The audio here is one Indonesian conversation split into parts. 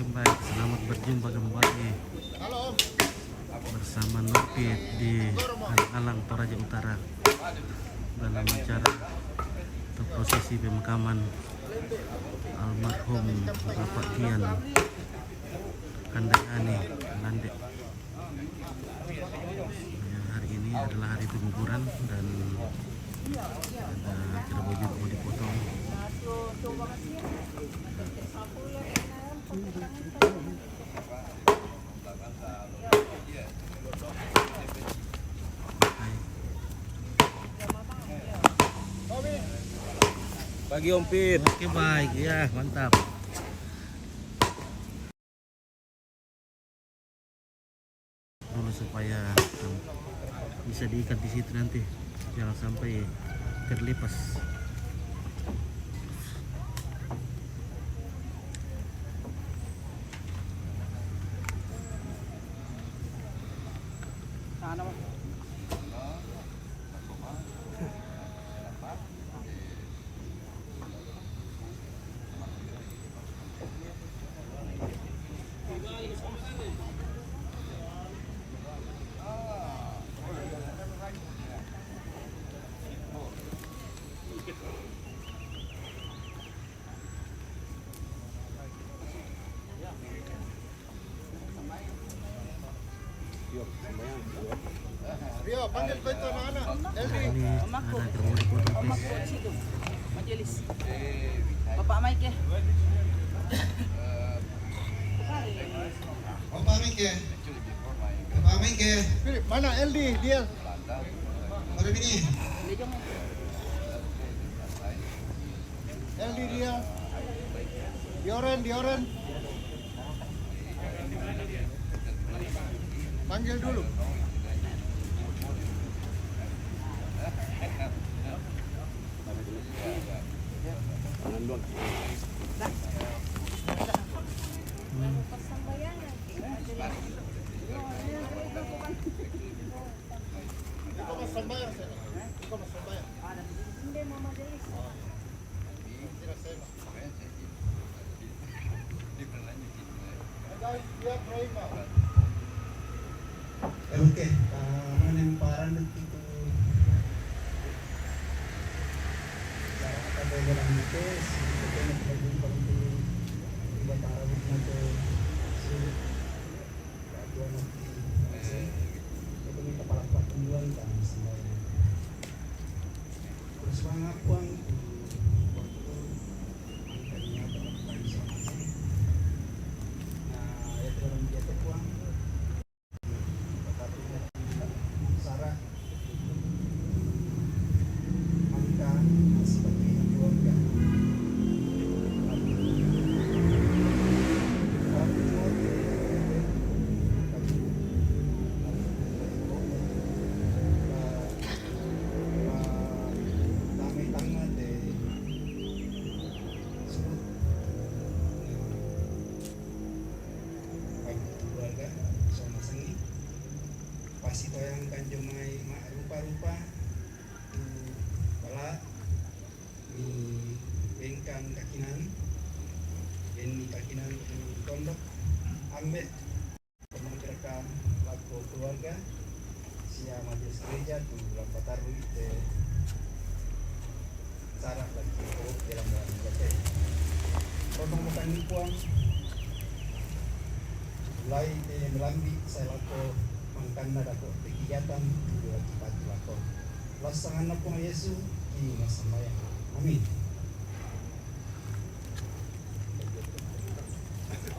Oke baik, selamat berjumpa kembali bersama Nurpit di Alang-Alang Toraja Utara dalam acara atau prosesi pemakaman almarhum Bapak Tian Kandayani Landek. Hari ini adalah hari penguburan dan ada kerabat juga mau dipotong. Pagi Om Pit. Oke baik, ya mantap. Dulu supaya bisa diikat di situ nanti, jangan sampai terlepas. Rio, panggil ko ito anak-anak. Elvi. Ini ada kerabat dipotong guys. Majelis. Bapak Mike. Bapak Mike. Bapak Mike. Philip, mana LD? Dia. Ada ini. LD dia. Dioren. Panggil dulu. Oke, mana yang parah itu? Cara kata dalam itu, kita nak berjumpa itu, kita taruh itu, sulit. Dua nanti, kita minta para penjual kan semuanya. Terus banyak uang itu, waktu angkanya berapa sama sih? Nah, itu orang jatuh uang. Pasti yang kanjong may rupa-rupa wala ni bengkang kakinan ni kakinan tondok ambek pemangkirkan lagu keluarga siya majelis gereja tu lampatar te cara lagi ko dalam jate tolong bukan nipuan mulai melambi saya laku mangkanda dako kegiatan dua cepat lakon lasangan na po ng Yesu di masambayan. Amin.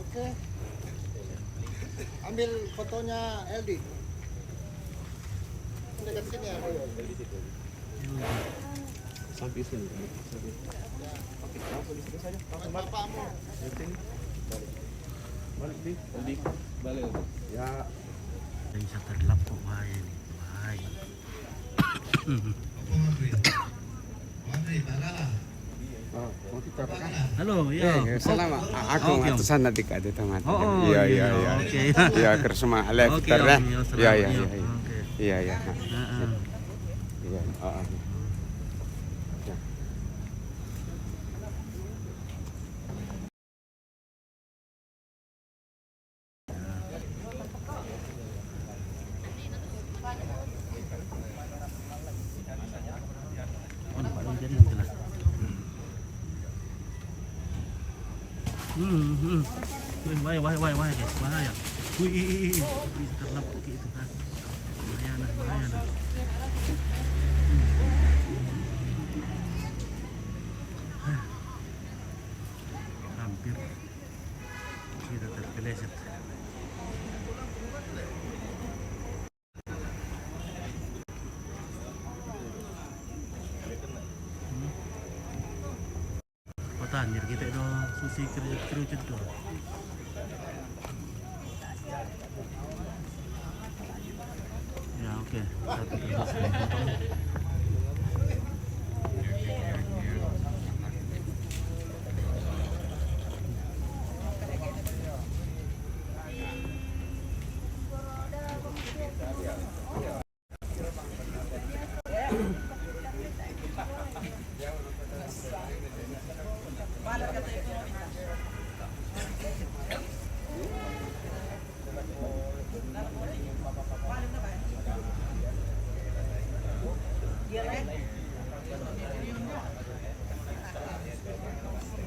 Oke. Ambil fotonya LD. Dekat sini ya. Sampai sini. Oke, langsung di sini saja. Langsung Bapakmu. Balik. Balik. Ya. Bisa terlapuk bahaya nih, bahaya. Halo, ya. Selama aku ngatusan nanti ke ada teman. Iya. Oke. Ya kersema alef terah. Iya. Iya. Iya. Bahaya, bahaya guys, bahaya. Wih, bisa terlapuk gitu kan. Bahaya nah. Hampir kita terpeleset. Anjir kita itu susi kerucut tuh. Ya oke, satu terus potong.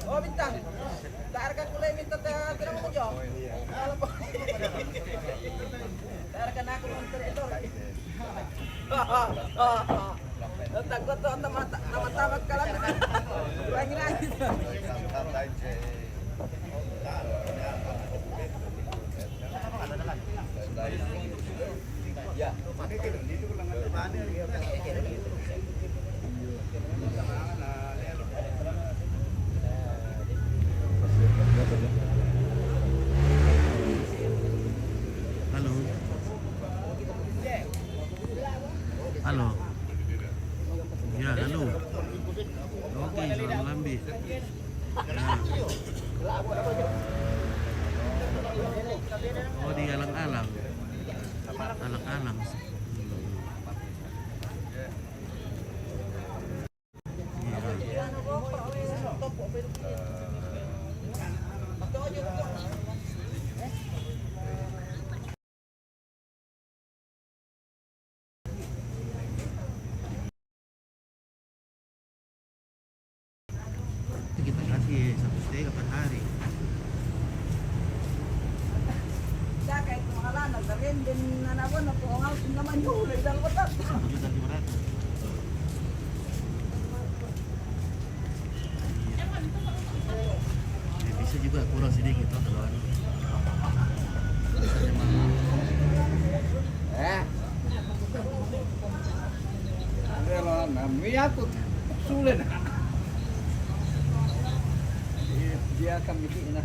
Oh bintang, taarkan kulay minta tinang mo dyan. Alam po. Taarkan ako ng teredor. Takot to, namatawag ka lang. Lagi na dito. Ya, dito lang ang banner. Halo. Halo. Ya, halo. Oke, selamat lambi. Nah. Oh, di alang-alang. Alang-alang. Kita kasih satu setengah per hari. Siya kahit mga nagdarin din nanabon na po ang house naman yung nagdang kotak. 1.500.000. Ya, bisa juga kurang sedikit tuh kalau anu. Miyakot, sulit. Dia akan bikin